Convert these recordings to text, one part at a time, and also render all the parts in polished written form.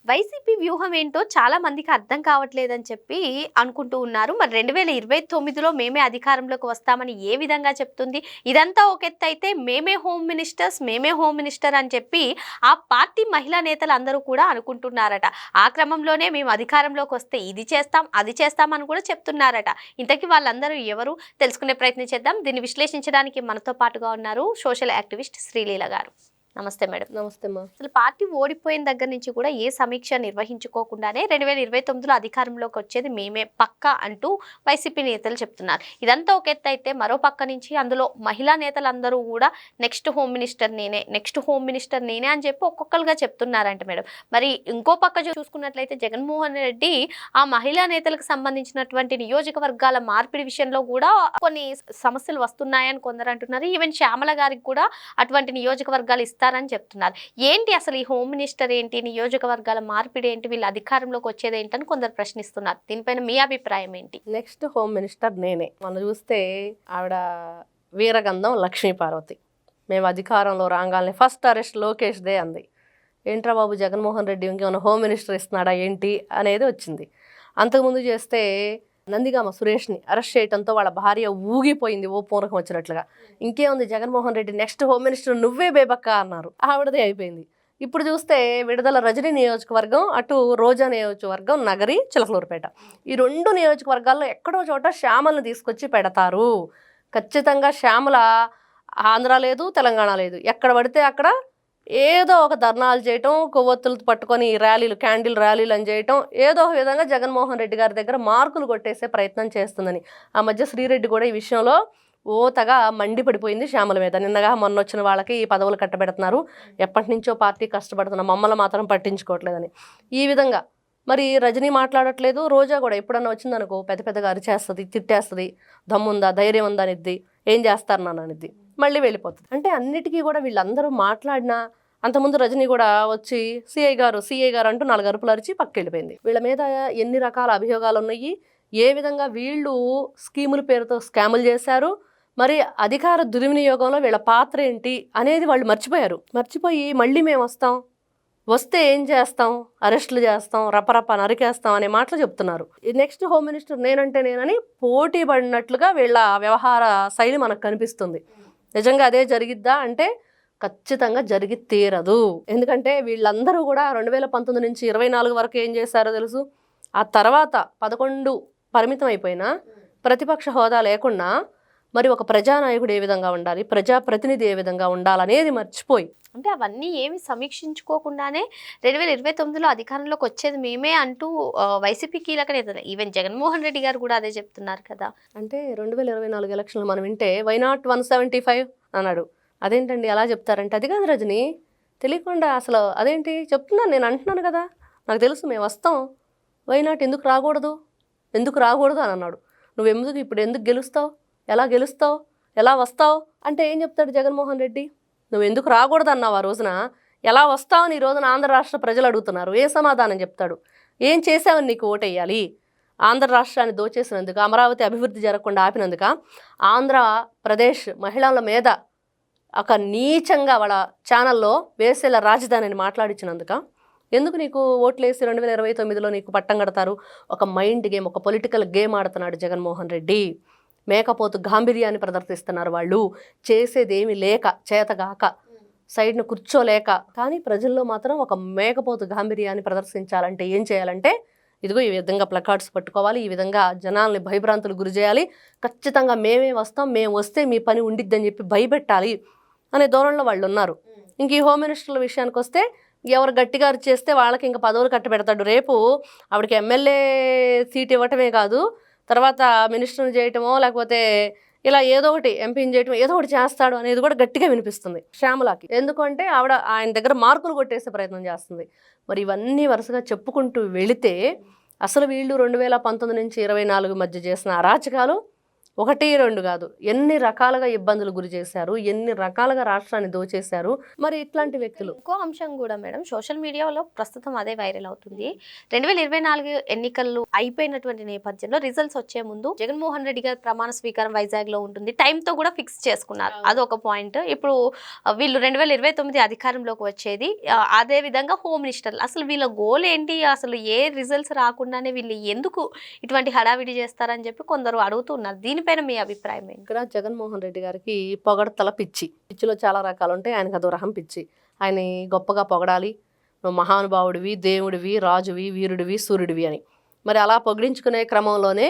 YCP వ్యూహం ఏంటో చాలా మందికి అర్థం కావట్లేదని చెప్పి అనుకుంటూ ఉన్నారు. మరి 2029లో మేమే అధికారంలోకి వస్తామని ఏ విధంగా చెప్తుంది? ఇదంతా ఒక ఎత్తు అయితే మేమే హోమ్ మినిస్టర్ అని చెప్పి ఆ పార్టీ మహిళా నేతలు అందరూ కూడా అనుకుంటున్నారట. ఆ క్రమంలోనే మేము అధికారంలోకి వస్తే ఇది చేస్తాం, అది చేస్తాం అని కూడా చెప్తున్నారట. ఇంతకీ వాళ్ళందరూ ఎవరు తెలుసుకునే ప్రయత్నం చేద్దాం. దీన్ని విశ్లేషించడానికి మనతో పాటుగా ఉన్నారు సోషల్ యాక్టివిస్ట్ శ్రీలీల గారు. నమస్తే మేడం. నమస్తే అమ్మా. అసలు పార్టీ ఓడిపోయిన దగ్గర నుంచి కూడా ఏ సమీక్ష నిర్వహించుకోకుండానే 2029లో అధికారంలోకి వచ్చేది మేమే పక్కా అంటూ వైసీపీ నేతలు చెప్తున్నారు. ఇదంతా ఒక ఎత్తు అయితే మరో పక్క నుంచి అందులో మహిళా నేతలందరూ కూడా నెక్స్ట్ హోమ్ మినిస్టర్ నేనే అని చెప్పి ఒక్కొక్కరుగా చెప్తున్నారంట మేడం. మరి ఇంకో పక్క చూసుకున్నట్లయితే జగన్మోహన్ రెడ్డి ఆ మహిళా నేతలకు సంబంధించినటువంటి నియోజకవర్గాల మార్పిడి విషయంలో కూడా కొన్ని సమస్యలు వస్తున్నాయని కొందరు అంటున్నారు. ఈవెన్ శ్యామల గారికి కూడా అటువంటి నియోజకవర్గాలు ఇస్తారని చెప్తున్నారు. ఏంటి అసలు ఈ హోమ్ మినిస్టర్ ఏంటి, నియోజకవర్గాల మార్పిడి ఏంటి, వీళ్ళు అధికారంలోకి వచ్చేది ఏంటని కొందరు ప్రశ్నిస్తున్నారు. దీనిపైన మీ అభిప్రాయం ఏంటి? నెక్స్ట్ హోమ్ మినిస్టర్ నేనే. మనం చూస్తే ఆవిడ వీరగంధం లక్ష్మీపార్వతి. మేము అధికారంలో రాగానే ఫస్ట్ అరెస్ట్ లోకేష్ దే అంది. ఏంట్రా బాబు జగన్మోహన్ రెడ్డి ఇంకేమైనా హోమ్ మినిస్టర్ ఇస్తున్నాడా ఏంటి అనేది వచ్చింది. అంతకుముందు చేస్తే నందిగామ సురేష్ని అరెస్ట్ చేయడంతో వాళ్ళ భార్య ఊగిపోయింది ఓ పూనకం వచ్చినట్లుగా. ఇంకేముంది Jaganmohan Reddy next home minister నువ్వే బేబక్క అన్నారు. ఆవిడదే అయిపోయింది. ఇప్పుడు చూస్తే విడుదల రజనీ నియోజకవర్గం, అటు రోజా నియోజకవర్గం, నగరి, చిలకలూరుపేట, ఈ 2 నియోజకవర్గాల్లో ఎక్కడో చోట శ్యామలను తీసుకొచ్చి పెడతారు. ఖచ్చితంగా శ్యామల ఆంధ్ర లేదు, తెలంగాణ లేదు, ఎక్కడ పడితే అక్కడ ఏదో ఒక ధర్నాలు చేయటం, కొవ్వొత్తులు పట్టుకొని ర్యాలీలు, క్యాండిల్ ర్యాలీలు అని చేయటం, ఏదో ఒక విధంగా జగన్మోహన్ రెడ్డి గారి దగ్గర మార్కులు కొట్టేసే ప్రయత్నం చేస్తుందని ఆ మధ్య శ్రీరెడ్డి కూడా ఈ విషయంలో ఓతగా మండిపడిపోయింది శ్యామల మీద. నిన్నగా మొన్న వచ్చిన వాళ్ళకి ఈ పదవులు కట్టబెడుతున్నారు, ఎప్పటి నుంచో పార్టీ కష్టపడుతున్న మమ్మల్ని మాత్రం పట్టించుకోవట్లేదని. ఈ విధంగా మరి రజనీ మాట్లాడట్లేదు. రోజా కూడా ఎప్పుడన్నా వచ్చిందనుకో పెద్ద పెద్దగా అరిచేస్తుంది, తిట్టేస్తుంది, దమ్ముందా ధైర్యం ఉందా అనిద్ది, ఏం చేస్తారు నాన్న అనిద్ది, మళ్ళీ వెళ్ళిపోతుంది. అంటే అన్నిటికీ కూడా వీళ్ళందరూ మాట్లాడినా అంతకుముందు రజనీ కూడా వచ్చి సిఐ గారు అంటూ 4 అరుపులు అరిచి పక్కకి వెళ్ళిపోయింది. వీళ్ళ మీద ఎన్ని రకాల అభియోగాలు ఉన్నాయి, ఏ విధంగా వీళ్ళు స్కీముల పేరుతో స్కాములు చేశారు, మరి అధికార దుర్వినియోగంలో వీళ్ళ పాత్ర ఏంటి అనేది వాళ్ళు మర్చిపోయి మళ్ళీ మేము వస్తే ఏం చేస్తాం, అరెస్టులు చేస్తాం, రపరప నరికేస్తాం అనే మాటలు చెప్తున్నారు. నెక్స్ట్ హోమ్ మినిస్టర్ నేనంటే నేనని పోటీ పడినట్లుగా వీళ్ళ వ్యవహార శైలి మనకు కనిపిస్తుంది. నిజంగా అదే జరిగిద్దా అంటే ఖచ్చితంగా జరిగి తీరదు. ఎందుకంటే వీళ్ళందరూ కూడా 2019 నుంచి 24 వరకు ఏం చేశారో తెలుసు. ఆ తర్వాత 11 పరిమితం అయిపోయినా ప్రతిపక్ష హోదా లేకుండా మరి ఒక ప్రజానాయకుడు ఏ విధంగా ఉండాలి, ప్రజాప్రతినిధి ఏ విధంగా ఉండాలనేది మర్చిపోయి, అంటే అవన్నీ ఏమి సమీక్షించుకోకుండానే 2029లో అధికారంలోకి వచ్చేది మేమే అంటూ వైసీపీ కీలక నేతలు ఈవెన్ జగన్మోహన్ రెడ్డి గారు కూడా అదే చెప్తున్నారు కదా. అంటే 2024 ఎలక్షన్లు మనం వింటే వై నాట్ 175 అన్నాడు. అదేంటండి అలా చెప్తారంటే, అది కాదు రజని, తెలియకుండా అసలు అదేంటి చెప్తున్నాను, నేను అంటున్నాను కదా, నాకు తెలుసు మేము వస్తాం, వై నాట్ ఎందుకు రాకూడదు అని అన్నాడు. ఇప్పుడు ఎందుకు గెలుస్తావు, ఎలా వస్తావు అంటే ఏం చెప్తాడు జగన్మోహన్ రెడ్డి? నువ్వు ఎందుకు రాకూడదు అన్నావు ఆ రోజున, ఎలా వస్తావని ఈ రోజున ఆంధ్ర రాష్ట్ర ప్రజలు అడుగుతున్నారు. ఏ సమాధానం చెప్తాడు? ఏం చేసావని నీకు ఓటేయాలి? ఆంధ్ర రాష్ట్రాన్ని దోచేసినందుక, అమరావతి అభివృద్ధి జరగకుండా ఆపినందుక, ఆంధ్రప్రదేశ్ మహిళల మీద ఒక నీచంగా వాళ్ళ ఛానల్లో వేసేల రాజధానిని మాట్లాడించినందుక, ఎందుకు నీకు ఓట్లేసి 2029లో నీకు పట్టం కడతారు? ఒక మైండ్ గేమ్, ఒక పొలిటికల్ గేమ్ ఆడుతున్నాడు జగన్మోహన్ రెడ్డి. మేకపోతు గాంభీర్యాన్ని ప్రదర్శిస్తున్నారు వాళ్ళు. చేసేదేమి లేక, చేతగాక, సైడ్ను కూర్చోలేక, కానీ ప్రజల్లో మాత్రం ఒక మేకపోతు గాంభీర్యాన్ని ప్రదర్శించాలంటే ఏం చేయాలంటే ఇదిగో ఈ విధంగా ప్లకార్డ్స్ పట్టుకోవాలి, ఈ విధంగా జనాల్ని భయభ్రాంతులు గురి చేయాలి, ఖచ్చితంగా మేమే వస్తాం, మేము వస్తే మీ పని ఉండిద్దని చెప్పి భయపెట్టాలి అనే ధోరణిలో వాళ్ళు ఉన్నారు. ఇంక ఈ హోమ్ మినిస్టర్ల విషయానికి వస్తే ఎవరు గట్టిగా చేస్తే వాళ్ళకి ఇంకా పదవులు కట్టబెడతాడు. రేపు ఆవిడకి ఎమ్మెల్యే సీట్ ఇవ్వటమే కాదు, తర్వాత మినిస్టర్ని చేయటమో లేకపోతే ఇలా ఏదో ఒకటి ఎంపీని చేయటం, ఏదో ఒకటి చేస్తాడు అనేది కూడా గట్టిగా వినిపిస్తుంది శ్యామలకి. ఎందుకంటే ఆవిడ ఆయన దగ్గర మార్కులు కొట్టేసే ప్రయత్నం చేస్తుంది. మరి ఇవన్నీ వరుసగా చెప్పుకుంటూ వెళితే అసలు వీళ్ళు 2019 నుంచి 24 మధ్య చేసిన అరాచకాలు ఒకటి రెండు కాదు, ఎన్ని రకాలుగా ఇబ్బందులు గురి చేశారు, ఎన్ని రకాలుగా రాష్ట్రాన్ని దోచేశారు. మరి ఇట్లాంటి వ్యక్తులు ఇంకో అంశం కూడా మేడం, సోషల్ మీడియాలో ప్రస్తుతం అదే వైరల్ అవుతుంది. 2024 ఎన్నికలు అయిపోయినటువంటి నేపథ్యంలో రిజల్ట్స్ వచ్చే ముందు జగన్మోహన్ రెడ్డి గారి ప్రమాణ స్వీకారం వైజాగ్ లో ఉంటుంది, టైం తో కూడా ఫిక్స్ చేసుకున్నారు. అదొక పాయింట్. ఇప్పుడు వీళ్ళు 2029 అధికారంలోకి వచ్చేది, అదే విధంగా హోమ్ మినిస్టర్, అసలు వీళ్ళ గోల్ ఏంటి, అసలు ఏ రిజల్ట్స్ రాకుండానే వీళ్ళు ఎందుకు ఇటువంటి హడావిడి చేస్తారని చెప్పి కొందరు అడుగుతున్నారు. దీనిపైన మీ అభిప్రాయం ఏంటి? ఇక్కడ జగన్మోహన్ రెడ్డి గారికి పొగడతల పిచ్చి. పిచ్చిలో చాలా రకాలు ఉంటాయి, ఆయనకు అదో రకం పిచ్చి. ఆయన గొప్పగా పొగడాలి, నువ్వు మహానుభావుడివి, దేవుడివి, రాజువి, వీరుడివి, సూర్యుడివి అని. మరి అలా పొగిడించుకునే క్రమంలోనే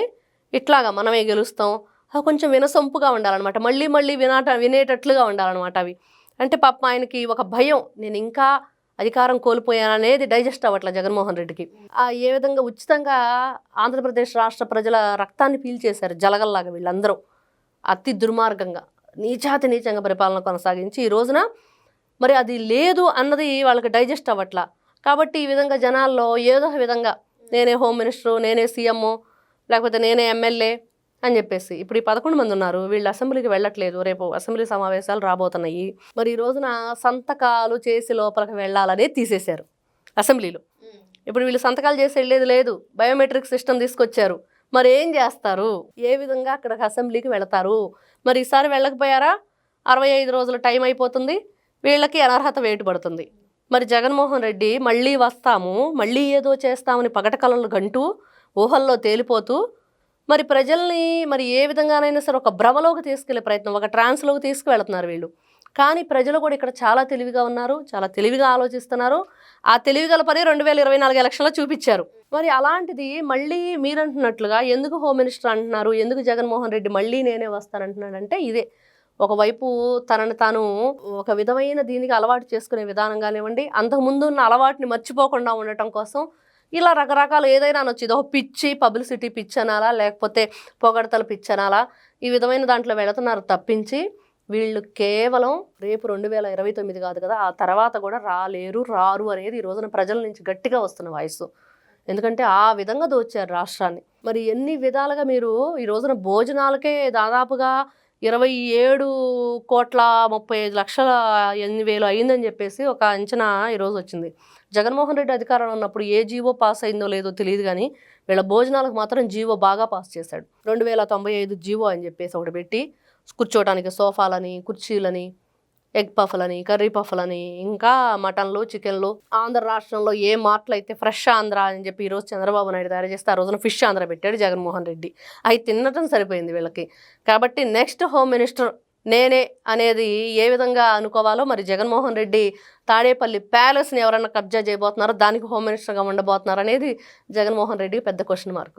ఇట్లాగా మనమే గెలుస్తాం, అవి కొంచెం వినసొంపుగా ఉండాలన్నమాట, మళ్ళీ మళ్ళీ వినేటట్లుగా ఉండాలన్నమాట అవి. అంటే పాప ఆయనకి ఒక భయం, నేను ఇంకా అధికారం కోల్పోయాననేది డైజెస్ట్ అవ్వట్లే జగన్మోహన్ రెడ్డికి. ఏ విధంగా ఉచితంగా ఆంధ్రప్రదేశ్ రాష్ట్ర ప్రజల రక్తాన్ని పీల్చేశారు జలగల్లాగా వీళ్ళందరూ, అతి దుర్మార్గంగా నీచాతి నీచంగా పరిపాలన కొనసాగించి ఈ రోజున మరి అది లేదు అన్నది వాళ్ళకి డైజెస్ట్ అవ్వట్లా. కాబట్టి ఈ విధంగా జనాల్లో ఏదో ఒక విధంగా నేనే హోమ్ మినిస్టరు, నేనే సీఎం, లేకపోతే నేనే ఎమ్మెల్యే అని చెప్పేసి ఇప్పుడు ఈ 11 మంది ఉన్నారు, వీళ్ళు అసెంబ్లీకి వెళ్ళట్లేదు, రేపు అసెంబ్లీ సమావేశాలు రాబోతున్నాయి. మరి ఈ రోజున సంతకాలు చేసి లోపలికి వెళ్ళాలనే తీసేశారు అసెంబ్లీలో. ఇప్పుడు వీళ్ళు సంతకాలు చేసి వెళ్ళేది లేదు, బయోమెట్రిక్ సిస్టమ్ తీసుకొచ్చారు. మరి ఏం చేస్తారు, ఏ విధంగా అక్కడికి అసెంబ్లీకి వెళతారు? మరి ఈసారి వెళ్ళకపోయారా 65 రోజుల టైం అయిపోతుంది, వీళ్ళకి అనర్హత వేటు పడుతుంది. మరి జగన్మోహన్ రెడ్డి మళ్ళీ వస్తాము, మళ్ళీ ఏదో చేస్తామని పగట కలలు గంటూ ఊహల్లో తేలిపోతూ మరి ప్రజల్ని మరి ఏ విధంగానైనా సరే ఒక భ్రమలోకి తీసుకెళ్లే ప్రయత్నం, ఒక ట్రాన్స్లోకి తీసుకువెళ్తున్నారు వీళ్ళు. కానీ ప్రజలు కూడా ఇక్కడ చాలా తెలివిగా ఉన్నారు, చాలా తెలివిగా ఆలోచిస్తున్నారు. ఆ తెలివిగల పని 2024 ఎలక్షన్లో చూపించారు. మరి అలాంటిది మళ్ళీ మీరంటున్నట్లుగా ఎందుకు హోమ్ మినిస్టర్ అంటున్నారు, ఎందుకు జగన్మోహన్ రెడ్డి మళ్ళీ నేనే వస్తానంటున్నాడంటే ఇదే. ఒకవైపు తనను తాను ఒక విధమైన దీనికి అలవాటు చేసుకునే విధానం కానివ్వండి, అంతకుముందు ఉన్న అలవాటుని మర్చిపోకుండా ఉండటం కోసం ఇలా రకరకాలు ఏదైనా అనొచ్చు. ఇదో పిచ్చి, పబ్లిసిటీ పిచ్చి అనాలా, లేకపోతే పొగడతల పిచ్చి అనాలా, ఈ విధమైన దాంట్లో వెళుతున్నారు తప్పించి వీళ్ళు కేవలం రేపు 2029 కాదు కదా, ఆ తర్వాత కూడా రారు అనేది ఈ రోజున ప్రజల నుంచి గట్టిగా వస్తున్న వాయిస్. ఎందుకంటే ఆ విధంగా దోచారు రాష్ట్రాన్ని. మరి ఎన్ని విధాలుగా మీరు ఈ రోజున భోజనాలకే దాదాపుగా 27,35,8,000 అయిందని చెప్పేసి ఒక అంచనా ఈరోజు వచ్చింది. జగన్మోహన్ రెడ్డి అధికారంలో ఉన్నప్పుడు ఏ జీవో పాస్ అయిందో లేదో తెలియదు, కానీ వీళ్ళ భోజనాలకు మాత్రం జీవో బాగా పాస్ చేశాడు. 2095 జీవో అని చెప్పేసి ఒకటి పెట్టి కూర్చోవడానికి సోఫాలని, కుర్చీలని, ఎగ్ పఫ్లని, కర్రీ పఫ్లని, ఇంకా మటన్లు, చికెన్లు. ఆంధ్ర రాష్ట్రంలో ఏ మార్ట్లు అయితే ఫ్రెష్ ఆంధ్ర అని చెప్పి ఈరోజు చంద్రబాబు నాయుడు తయారు చేస్తే ఆ రోజున ఫిష్ ఆంధ్ర పెట్టాడు జగన్మోహన్ రెడ్డి. అవి తినటం సరిపోయింది వీళ్ళకి. కాబట్టి నెక్స్ట్ హోమ్ మినిస్టర్ నేనే అనేది ఏ విధంగా అనుకోవాలో, మరి జగన్మోహన్ రెడ్డి తాడేపల్లి ప్యాలెస్ని ఎవరైనా కబ్జా చేయబోతున్నారో, దానికి హోమ్ మినిస్టర్గా ఉండబోతున్నారు అనేది జగన్మోహన్ రెడ్డికి పెద్ద క్వశ్చన్ మార్క్.